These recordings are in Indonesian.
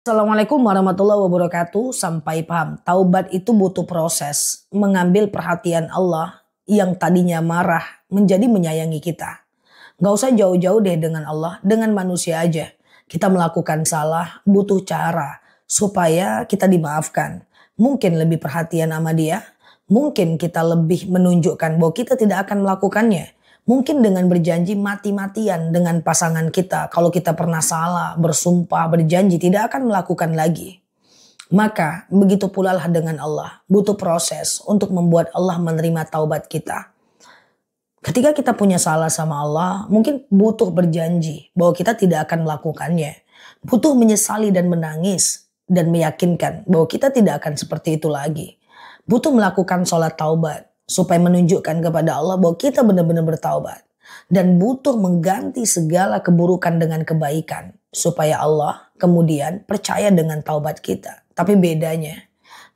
Assalamualaikum warahmatullahi wabarakatuh. Sampai paham. Taubat itu butuh proses. Mengambil perhatian Allah yang tadinya marah menjadi menyayangi kita. Gak usah jauh-jauh deh dengan Allah. Dengan manusia aja. Kita melakukan salah butuh cara supaya kita dimaafkan. Mungkin lebih perhatian sama dia. Mungkin kita lebih menunjukkan bahwa kita tidak akan melakukannya. Mungkin dengan berjanji mati-matian dengan pasangan kita. Kalau kita pernah salah, bersumpah, berjanji tidak akan melakukan lagi. Maka begitu pula lah dengan Allah. Butuh proses untuk membuat Allah menerima taubat kita. Ketika kita punya salah sama Allah, mungkin butuh berjanji bahwa kita tidak akan melakukannya. Butuh menyesali dan menangis dan meyakinkan bahwa kita tidak akan seperti itu lagi. Butuh melakukan sholat taubat supaya menunjukkan kepada Allah bahwa kita benar-benar bertaubat. Dan butuh mengganti segala keburukan dengan kebaikan. Supaya Allah kemudian percaya dengan taubat kita. Tapi bedanya,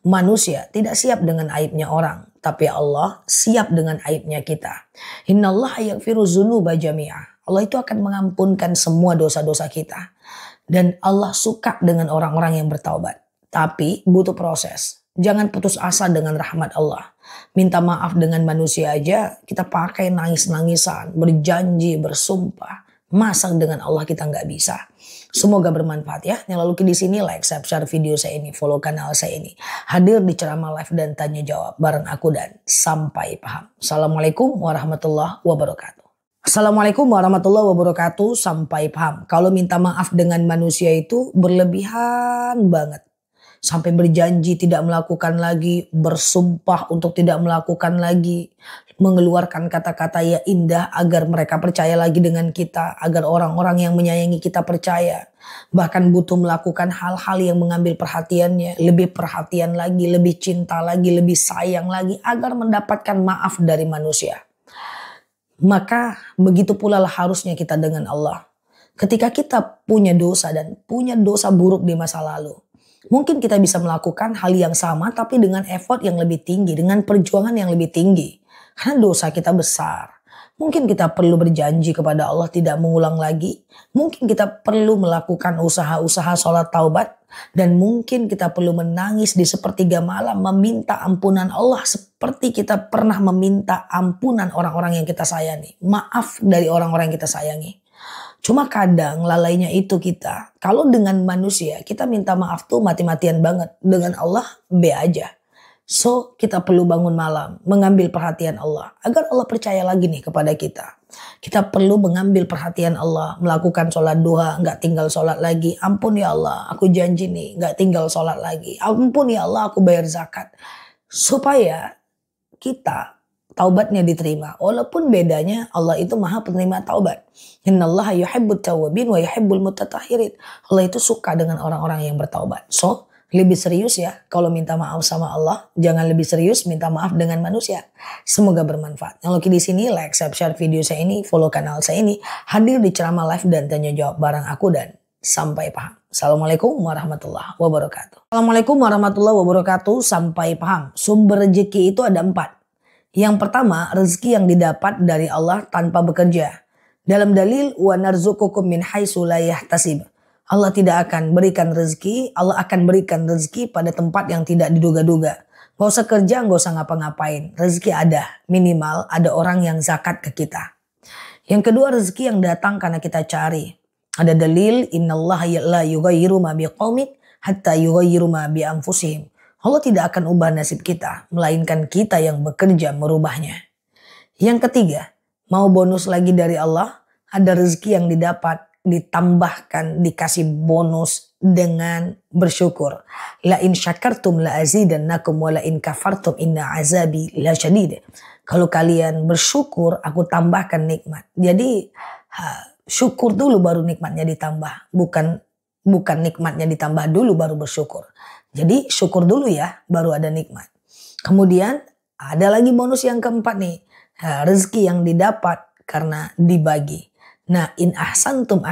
manusia tidak siap dengan aibnya orang. Tapi Allah siap dengan aibnya kita. Innallaha yaghfiru dzunuba jami'ah. Allah itu akan mengampunkan semua dosa-dosa kita. Dan Allah suka dengan orang-orang yang bertaubat. Tapi butuh proses. Jangan putus asa dengan rahmat Allah. Minta maaf dengan manusia aja kita pakai nangis-nangisan, berjanji, bersumpah. Masa dengan Allah kita nggak bisa. Semoga bermanfaat ya. Yang lalu di sini like, subscribe video saya ini, follow kanal saya ini. Hadir di ceramah live dan tanya jawab bareng aku dan sampai paham. Assalamualaikum warahmatullahi wabarakatuh. Assalamualaikum warahmatullahi wabarakatuh. Sampai paham. Kalau minta maaf dengan manusia itu berlebihan banget. Sampai berjanji tidak melakukan lagi, bersumpah untuk tidak melakukan lagi, mengeluarkan kata-kata yang indah agar mereka percaya lagi dengan kita, agar orang-orang yang menyayangi kita percaya. Bahkan butuh melakukan hal-hal yang mengambil perhatiannya, lebih perhatian lagi, lebih cinta lagi, lebih sayang lagi, agar mendapatkan maaf dari manusia. Maka begitu pula lah harusnya kita dengan Allah. Ketika kita punya dosa dan punya dosa buruk di masa lalu, mungkin kita bisa melakukan hal yang sama tapi dengan effort yang lebih tinggi, dengan perjuangan yang lebih tinggi. Karena dosa kita besar. Mungkin kita perlu berjanji kepada Allah tidak mengulang lagi. Mungkin kita perlu melakukan usaha-usaha sholat taubat. Dan mungkin kita perlu menangis di sepertiga malam meminta ampunan Allah seperti kita pernah meminta ampunan orang-orang yang kita sayangi. Maaf dari orang-orang yang kita sayangi. Cuma kadang lalainya itu kita. Kalau dengan manusia kita minta maaf tuh mati-matian banget. Dengan Allah be aja. So kita perlu bangun malam. Mengambil perhatian Allah. Agar Allah percaya lagi nih kepada kita. Kita perlu mengambil perhatian Allah. Melakukan sholat duha. Gak tinggal sholat lagi. Ampun ya Allah. Aku janji nih. Gak tinggal sholat lagi. Ampun ya Allah. Aku bayar zakat. Supaya kita taubatnya diterima. Walaupun bedanya Allah itu maha penerima taubat. Innallaha yuhibbut tawwabin wa yuhibbul mutatahhirin. Allah itu suka dengan orang-orang yang bertaubat. So, lebih serius ya kalau minta maaf sama Allah. Jangan lebih serius minta maaf dengan manusia. Semoga bermanfaat. Yang lagi di sini like, subscribe video saya ini, follow kanal saya ini. Hadir di ceramah live dan tanya jawab bareng aku dan sampai paham. Assalamualaikum warahmatullahi wabarakatuh. Assalamualaikum warahmatullahi wabarakatuh. Sampai paham. Sumber rezeki itu ada 4. Yang pertama, rezeki yang didapat dari Allah tanpa bekerja. Dalam dalil, wa narzuqukum min haitsu la yahtasib. Allah tidak akan berikan rezeki, Allah akan berikan rezeki pada tempat yang tidak diduga-duga. Gak usah kerja, gak usah ngapa-ngapain. Rezeki ada, minimal ada orang yang zakat ke kita. Yang kedua, rezeki yang datang karena kita cari. Ada dalil, innallaha la yughayyiru ma biqaumin hatta yughayyiru ma bi anfusihim. Allah tidak akan ubah nasib kita, melainkan kita yang bekerja merubahnya. Yang ketiga, mau bonus lagi dari Allah, ada rezeki yang didapat, ditambahkan, dikasih bonus dengan bersyukur. La in syakartum la azidannakum wa la in kafartum inna azabi la syadid. Kalau kalian bersyukur, aku tambahkan nikmat. Jadi syukur dulu baru nikmatnya ditambah, bukan nikmatnya ditambah dulu baru bersyukur. Jadi syukur dulu ya, baru ada nikmat. Kemudian ada lagi bonus yang keempat nih. Rezeki yang didapat karena dibagi. Nah, in ahsantum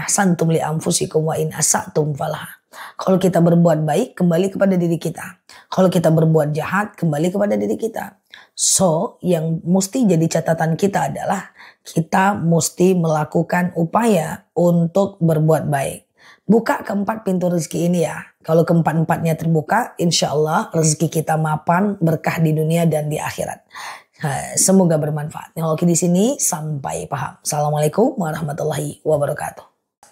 li anfusikum wa in asatum falaha. Kalau kita berbuat baik, kembali kepada diri kita. Kalau kita berbuat jahat, kembali kepada diri kita. So, yang mesti jadi catatan kita adalah kita mesti melakukan upaya untuk berbuat baik. Buka keempat pintu rezeki ini ya. Kalau keempat-empatnya terbuka, insya Allah rezeki kita mapan, berkah di dunia dan di akhirat. Semoga bermanfaat. Nah, oke di sini sampai paham. Assalamualaikum warahmatullahi wabarakatuh.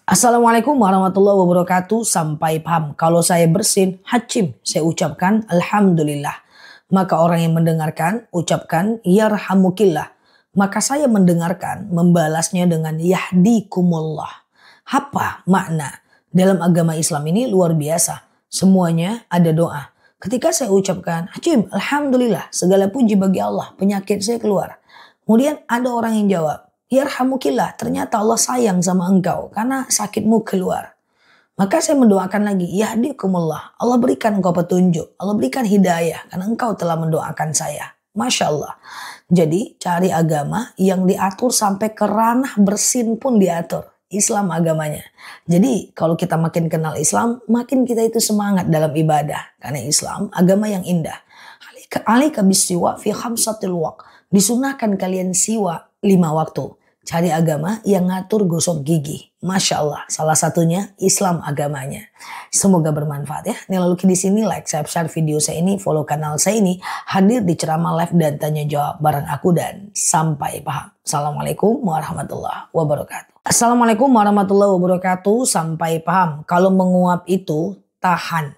Assalamualaikum warahmatullahi wabarakatuh. Sampai paham. Kalau saya bersin, hacim, saya ucapkan Alhamdulillah. Maka orang yang mendengarkan, ucapkan Yarhamukillah. Maka saya mendengarkan, membalasnya dengan Yahdikumullah. Apa makna? Dalam agama Islam ini luar biasa. Semuanya ada doa. Ketika saya ucapkan, hacim, Alhamdulillah, segala puji bagi Allah, penyakit saya keluar. Kemudian ada orang yang jawab, Yarhamukillah, ternyata Allah sayang sama engkau karena sakitmu keluar. Maka saya mendoakan lagi, Yahdikumullah, Allah berikan engkau petunjuk, Allah berikan hidayah karena engkau telah mendoakan saya. Masya Allah. Jadi cari agama yang diatur sampai ke ranah bersin pun diatur. Islam agamanya. Jadi kalau kita makin kenal Islam, makin kita itu semangat dalam ibadah. Karena Islam agama yang indah. Alika bisiwa fi khamsatil waqt. Disunahkan kalian siwa 5 waktu. Cari agama yang ngatur gosok gigi. Masya Allah. Salah satunya Islam agamanya. Semoga bermanfaat ya. Nih lalu di sini like, share video saya ini, follow kanal saya ini. Hadir di ceramah live dan tanya jawab bareng aku dan sampai paham. Assalamualaikum warahmatullahi wabarakatuh. Assalamualaikum warahmatullahi wabarakatuh. Sampai paham. Kalau menguap itu tahan.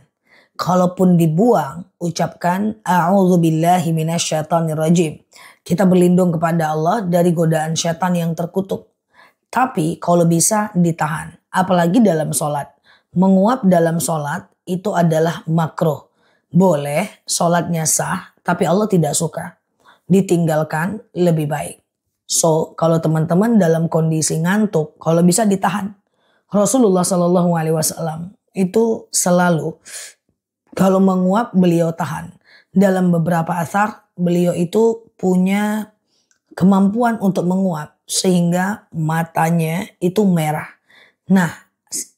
Kalaupun dibuang, ucapkan a'udzubillahi minasyaitonirrajim. Kita berlindung kepada Allah dari godaan syaitan yang terkutuk. Tapi kalau bisa ditahan. Apalagi dalam sholat. Menguap dalam sholat itu adalah makruh. Boleh sholatnya sah, tapi Allah tidak suka. Ditinggalkan lebih baik. So, kalau teman-teman dalam kondisi ngantuk, kalau bisa ditahan. Rasulullah SAW itu selalu kalau menguap beliau tahan. Dalam beberapa asar beliau itu punya kemampuan untuk menguap sehingga matanya itu merah. Nah,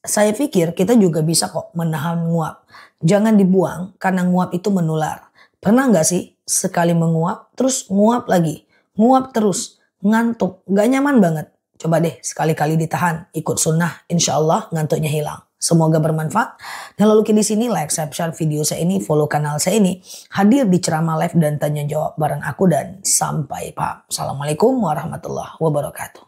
saya pikir kita juga bisa kok menahan nguap. Jangan dibuang karena nguap itu menular. Pernah nggak sih sekali menguap terus nguap lagi, nguap terus, ngantuk, nggak nyaman banget. Coba deh sekali-kali ditahan, ikut sunnah, insya Allah ngantuknya hilang. Semoga bermanfaat. Dan lalu di sini like, share video saya ini, follow kanal saya ini. Hadir di ceramah live dan tanya jawab bareng aku dan sampai paham. Assalamualaikum warahmatullahi wabarakatuh.